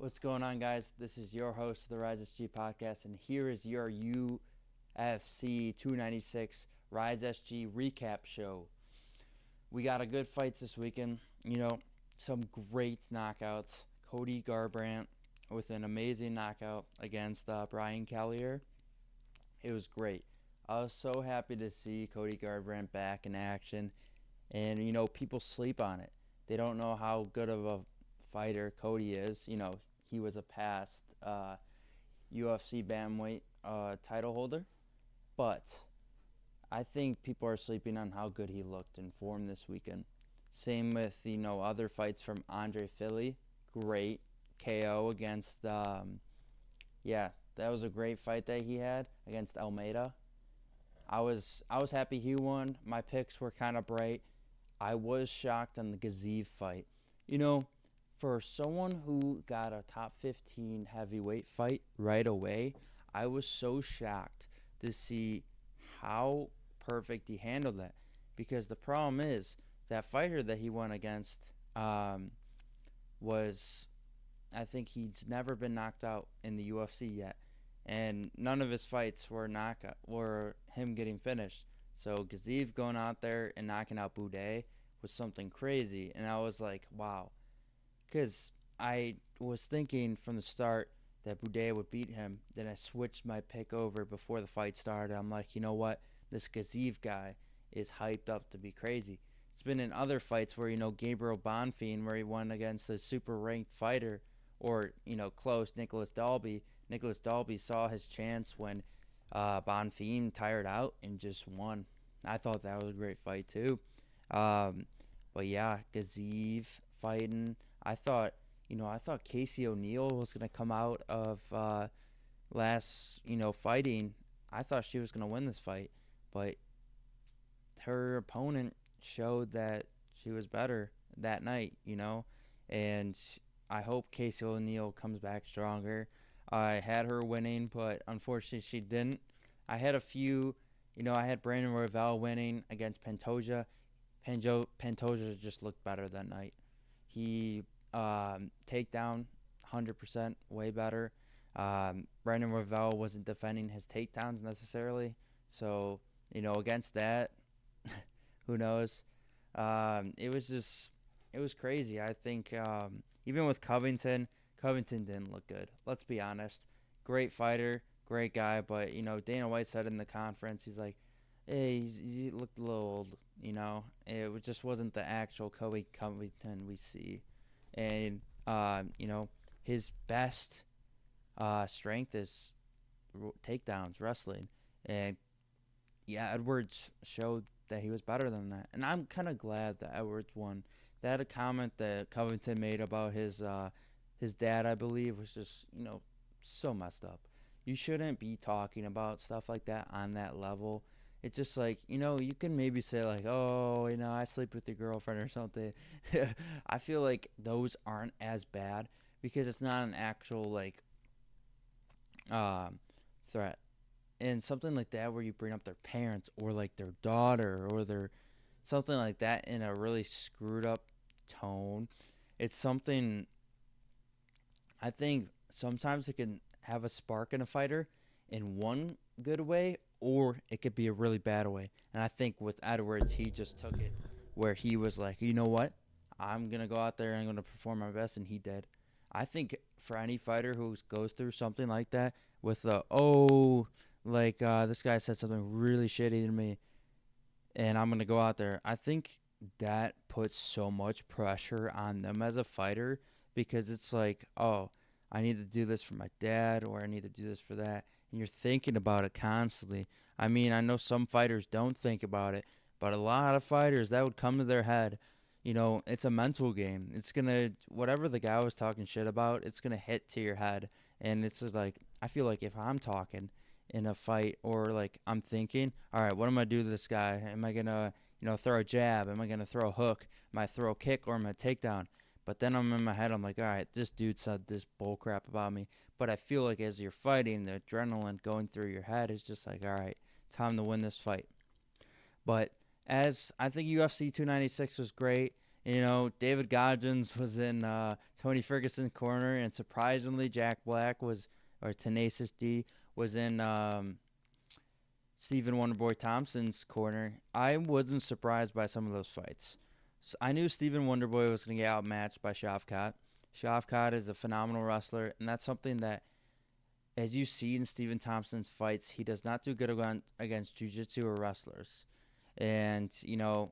What's going on, guys? This is your host of the Rise SG podcast, and here is your UFC 296 Rise SG recap show. We got a good fights this weekend. Some great knockouts. Cody Garbrandt with an amazing knockout against Brian Callier. It was great. I was so happy to see Cody Garbrandt back in action, and people sleep on it. They don't know how good of a fighter Cody is. He was a past UFC bantamweight title holder, but I think people are sleeping on how good he looked in form this weekend. Same with other fights from Andre Philly. Great KO against yeah, that was a great fight that he had against Almeida. I was happy he won. My picks were kind of bright. I was shocked on the Gaziv fight. You know, for someone who got a top 15 heavyweight fight right away, I was so shocked to see how perfect he handled that. Because the problem is that fighter that he went against was, I think he's never been knocked out in the UFC yet, and none of his fights were him getting finished. So Gaziv going out there and knocking out Boudet was something crazy, and I was like, wow, because I was thinking from the start that Boudet would beat him. Then I switched my pick over before the fight started. I'm like, you know what? This Gaziv guy is hyped up to be crazy. It's been in other fights where, Gabriel Bonfim, where he won against a super ranked fighter, or, close, Nicholas Dalby. Nicholas Dalby saw his chance when Bonfim tired out and just won. I thought that was a great fight, too. Um, but yeah, Gaziv fighting. I thought, I thought Casey O'Neill was gonna come out of last, fighting. I thought she was gonna win this fight, but her opponent showed that she was better that night, and I hope Casey O'Neill comes back stronger. I had her winning, but unfortunately she didn't. I had a few, I had Brandon Royval winning against Pantoja. Pantoja just looked better that night. He takedown 100% way better. Brandon Royval wasn't defending his takedowns necessarily, so against that, who knows? It was crazy. I think even with Covington didn't look good. Let's be honest. Great fighter, great guy, but Dana White said in the conference, he's like, hey, he looked a little old. It just wasn't the actual Kobe Covington we see, and his best strength is takedowns, wrestling, and yeah, Edwards showed that he was better than that, and I'm kind of glad that Edwards won. That a comment that Covington made about his dad, I believe, was just so messed up. You shouldn't be talking about stuff like that on that level. It's just like you can maybe say like, oh, I sleep with your girlfriend or something. I feel like those aren't as bad because it's not an actual like um, threat, and something like that where you bring up their parents or like their daughter or their something like that in a really screwed up tone. It's something I think sometimes it can have a spark in a fighter in one good way, or it could be a really bad way. And I think with Edwards, he just took it where he was like, you know what? I'm going to go out there and I'm going to perform my best. And he did. I think for any fighter who goes through something like that with this guy said something really shitty to me and I'm going to go out there, I think that puts so much pressure on them as a fighter because it's like, oh, I need to do this for my dad or I need to do this for that. And you're thinking about it constantly. I mean, I know some fighters don't think about it, but a lot of fighters that would come to their head. It's a mental game. It's going to, whatever the guy was talking shit about, it's going to hit to your head. And it's just like, I feel like if I'm talking in a fight or like I'm thinking, all right, what am I going to do to this guy? Am I going to, throw a jab? Am I going to throw a hook? Am I throw a kick or am I take down? But then I'm in my head, I'm like, all right, this dude said this bull crap about me. But I feel like as you're fighting, the adrenaline going through your head is just like, all right, time to win this fight. But as I think UFC 296 was great, David Godwins was in Tony Ferguson's corner, and surprisingly, Jack Black or Tenacious D was in Stephen Wonderboy Thompson's corner. I wasn't surprised by some of those fights. So I knew Stephen Wonderboy was going to get outmatched by Shavkat. Shavkat is a phenomenal wrestler, and that's something that, as you see in Stephen Thompson's fights, he does not do good against jiu-jitsu or wrestlers. And,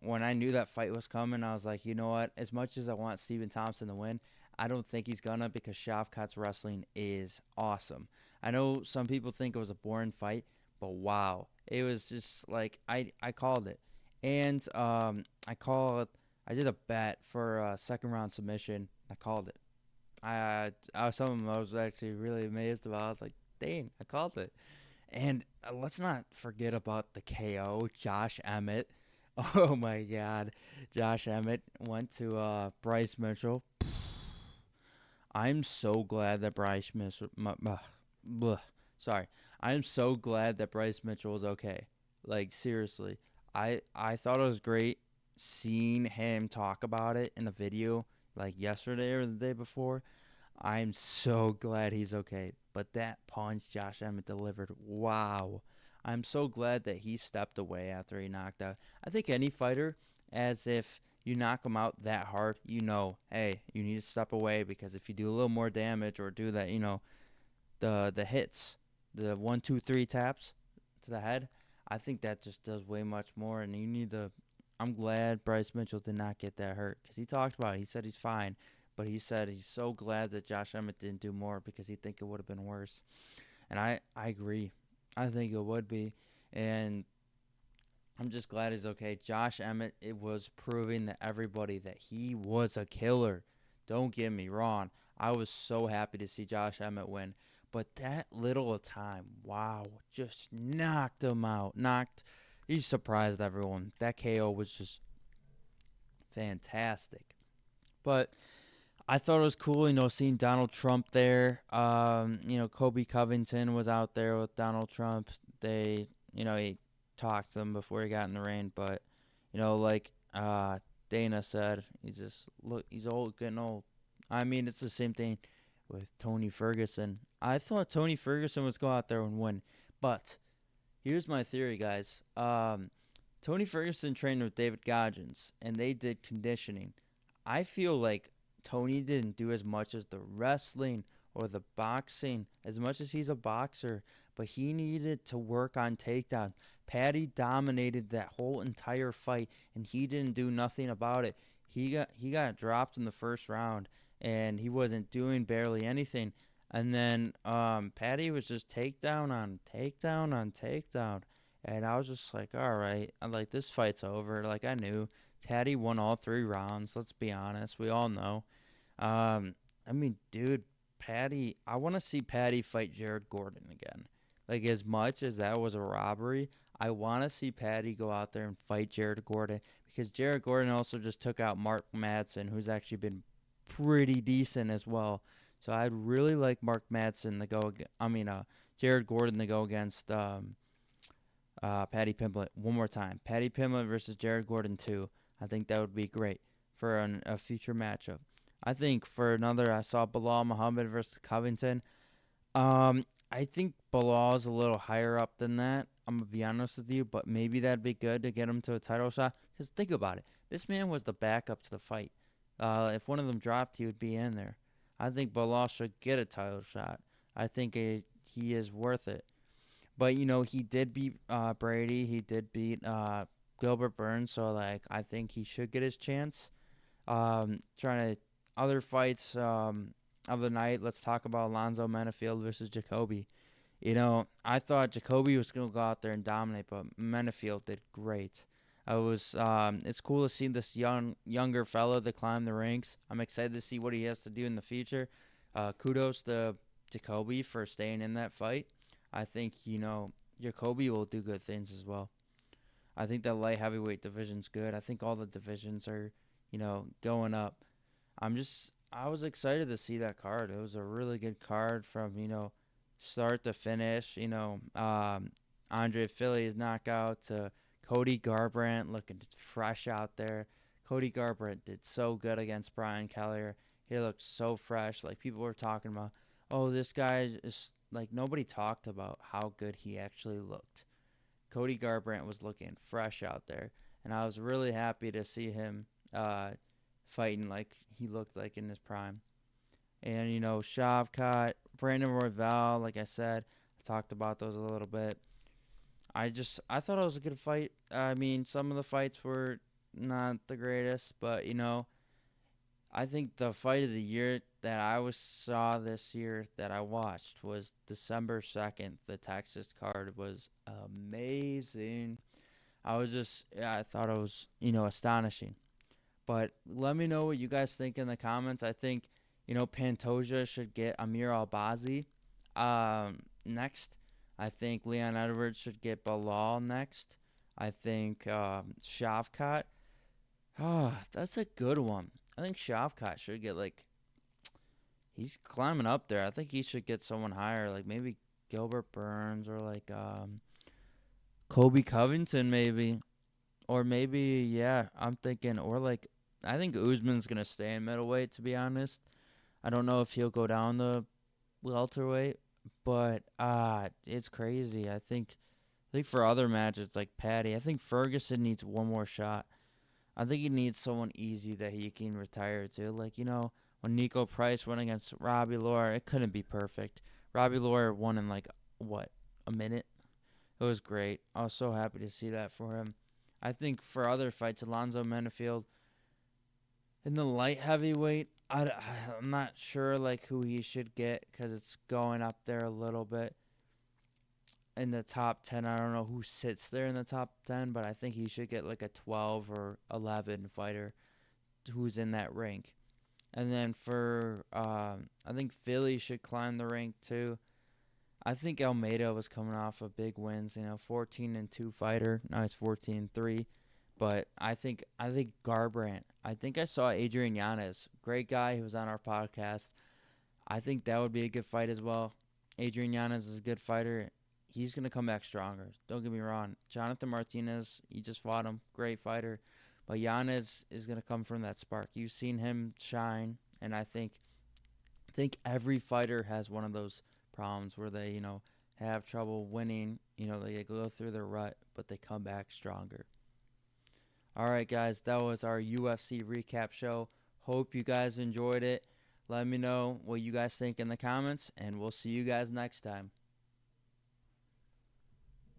when I knew that fight was coming, I was like, you know what? As much as I want Stephen Thompson to win, I don't think he's going to, because Shavkat's wrestling is awesome. I know some people think it was a boring fight, but wow. It was just like, I called it. And I did a bet for a second round submission. I called it. I was something I was actually really amazed about. I was like, dang, I called it. And let's not forget about the KO, Josh Emmett. Oh my God, Josh Emmett went to Bryce Mitchell. I'm so glad that Bryce Mitchell. Sorry, I'm so glad that Bryce Mitchell was okay. Like, seriously, I thought it was great seeing him talk about it in the video, like yesterday or the day before. I'm so glad he's okay. But that punch Josh Emmett delivered, wow. I'm so glad that he stepped away after he knocked out. I think any fighter, as if you knock him out that hard, hey, you need to step away, because if you do a little more damage or do that, the hits, the 1, 2, 3 taps to the head, I think that just does way much more. And you need to. I'm glad Bryce Mitchell did not get that hurt, because he talked about it. He said he's fine. But he said he's so glad that Josh Emmett didn't do more, because he think it would have been worse. And I agree. I think it would be. And I'm just glad he's okay. Josh Emmett, it was proving to everybody that he was a killer. Don't get me wrong. I was so happy to see Josh Emmett win. But that little time, wow, just knocked him out. He surprised everyone. That KO was just fantastic. But I thought it was cool, seeing Donald Trump there. Kobe Covington was out there with Donald Trump. He talked to him before he got in the ring, but, like Dana said, he's old, getting old. I mean, it's the same thing with Tony Ferguson. I thought Tony Ferguson was go out there and win, but here's my theory, guys. Tony Ferguson trained with David Goggins, and they did conditioning. I feel like Tony didn't do as much as the wrestling or the boxing, as much as he's a boxer, but he needed to work on takedowns. Patty dominated that whole entire fight, and he didn't do nothing about it. He got dropped in the first round, and he wasn't doing barely anything. And then Patty was just takedown on takedown on takedown. And I was just like, all right, I'm like, this fight's over. Like, I knew Patty won all 3 rounds. Let's be honest. We all know. I mean, dude, I want to see Patty fight Jared Gordon again. Like, as much as that was a robbery, I want to see Patty go out there and fight Jared Gordon, because Jared Gordon also just took out Mark Madsen, who's actually been pretty decent as well. So I'd really like Jared Gordon to go against Patty Pimblett one more time. Patty Pimblett versus Jared Gordon 2. I think that would be great for a future matchup. I think for another, I saw Bilal Muhammad versus Covington. I think Bilal's a little higher up than that. I'm going to be honest with you, but maybe that'd be good to get him to a title shot. Because think about it. This man was the backup to the fight. If one of them dropped, he would be in there. I think Bilal should get a title shot. I think he is worth it. But, he did beat Brady. He did beat Gilbert Burns. So, I think he should get his chance. Other fights of the night, let's talk about Alonzo Menafield versus Jacoby. I thought Jacoby was going to go out there and dominate, but Menafield did great. It's cool to see this younger fella that climb the ranks. I'm excited to see what he has to do in the future. Kudos to Jacoby for staying in that fight. I think, Jacoby will do good things as well. I think the light heavyweight division's good. I think all the divisions are, going up. I was excited to see that card. It was a really good card from, start to finish. Andre Fili's knockout to Cody Garbrandt looking fresh out there. Cody Garbrandt did so good against Brian Kelleher. He looked so fresh. Like, people were talking about, oh, this guy is like, nobody talked about how good he actually looked. Cody Garbrandt was looking fresh out there, and I was really happy to see him fighting like he looked like in his prime. And, Shavkat, Brandon Royval, like I said, I talked about those a little bit. I thought it was a good fight. I mean, some of the fights were not the greatest, but I think the fight of the year that saw this year that I watched was December 2nd. The Texas card was amazing. I thought it was, astonishing. But let me know what you guys think in the comments. I think, Pantoja should get Amir Albazi next. I think Leon Edwards should get Bilal next. I think Shavkat. That's a good one. I think Shavkat should get, he's climbing up there. I think he should get someone higher, like maybe Gilbert Burns or Kobe Covington maybe. Or maybe, yeah, I'm thinking, I think Usman's going to stay in middleweight, to be honest. I don't know if he'll go down to welterweight, but it's crazy. I think for other matches like Patty, I think Ferguson needs one more shot. I think he needs someone easy that he can retire to. When Nico Price went against Robbie Lawler, it couldn't be perfect. Robbie Lawler won in a minute. It was great. I was so happy to see that for him. I think for other fights, Alonzo Menifield in the light heavyweight, I'm not sure who he should get because it's going up there a little bit in the top 10. I don't know who sits there in the top 10, but I think he should get a 12 or 11 fighter who's in that rank. And then I think Philly should climb the rank too. I think Almeida was coming off of big wins, 14-2 fighter. Now he's 14-3. But I think Garbrandt. I think I saw Adrian Yanez. Great guy. He was on our podcast. I think that would be a good fight as well. Adrian Yanez is a good fighter. He's going to come back stronger. Don't get me wrong. Jonathan Martinez, he just fought him. Great fighter. But Yanez is going to come from that spark. You've seen him shine. And I think every fighter has one of those problems where they, have trouble winning. They go through their rut, but they come back stronger. All right, guys, that was our UFC recap show. Hope you guys enjoyed it. Let me know what you guys think in the comments, and we'll see you guys next time.